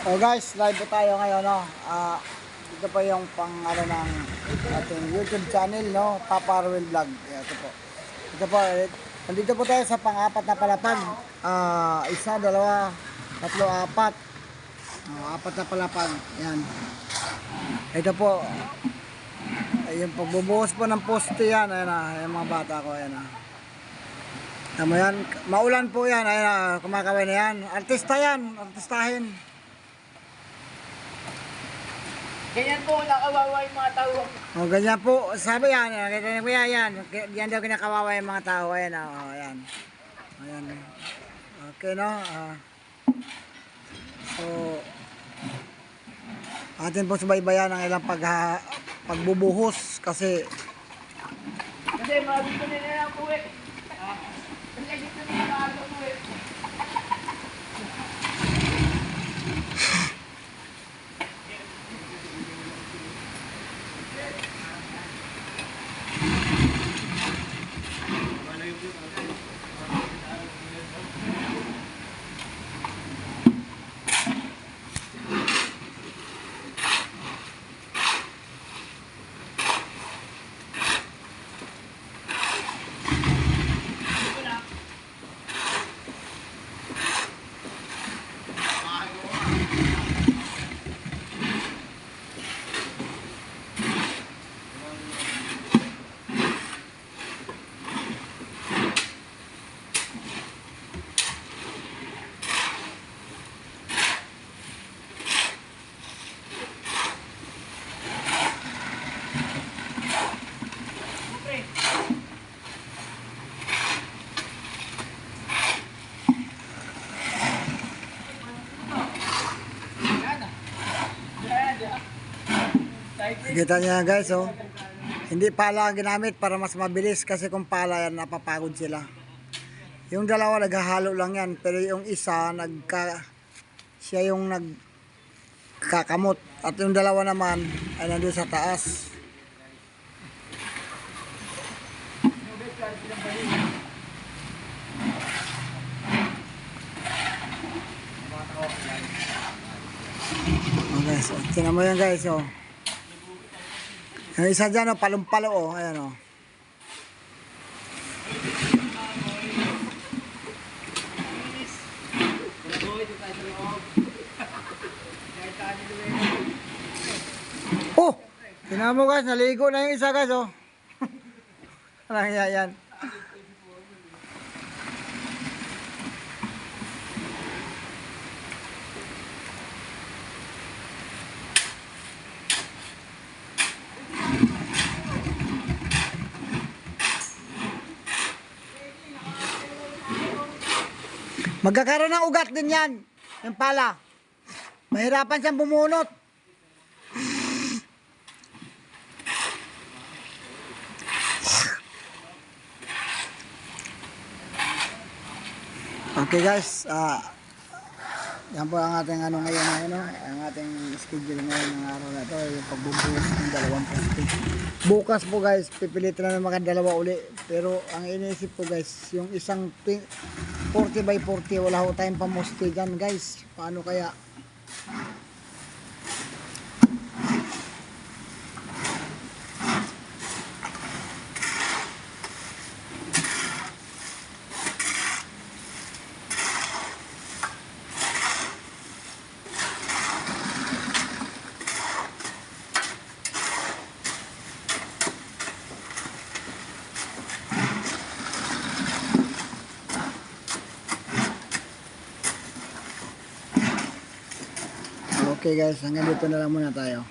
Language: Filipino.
Oh guys, live po tayo ngayon, no. Ito po yung pang ano ng ating YouTube channel, no, Papa Ruel Vlog. Ito po. Ito po, nandito po tayo sa pang-apat na palapag. Isa, dalawa, tatlo, apat. Apat na palapag. Yan. Ito po. Yung pagbubuhos po ng poste yan. Ayan na, yung mga bata ko. Ayan na. Tama yan. Maulan po yan. Ayan na, kumakaway na yan. Artista yan. Artistahin. Ganyan po, nakawawa yung mga tao. O, ganyan po. Sabi yan. Ganyan po yan. Yan daw kinakawawa yung mga tao. Ayan o. Ayan. Ayan. Okay, no? So, atin po subaybayan ang ilang pagbubuhos kasi Kasi mabito nila lang po eh. Kasi dito nila maaga po eh. kita niya guys, oh. Hindi pala ang ginamit para mas mabilis kasi kung pala yan napapagod sila. Yung dalawa naghahalo lang yan, pero yung isa siya yung nagkakamot at yung dalawa naman ay nandun sa taas. Oh guys, oh, tinan mo yan guys, oh. Yung isa dyan, oh, palumpalo, oh. Ayan, oh. Oh! Tingnan mo guys, naligo na yung isa guys, oh. Alang yan. Magkakaroon ng ugat din yan. Yung pala. Mahirapan siyang bumunot. Okay guys. Yan po ang ating ano ngayon. Ang ating schedule ngayon ng araw na ito. Yung pagbubuhos ng dalawang poste. Bukas po guys, pipilitin na naman dalawa uli. Pero ang iniisip po guys, yung isang 40 by 40, wala ho tayong pamoste dyan guys. Paano kaya? Okay guys, hanggang dito na lang muna tayo.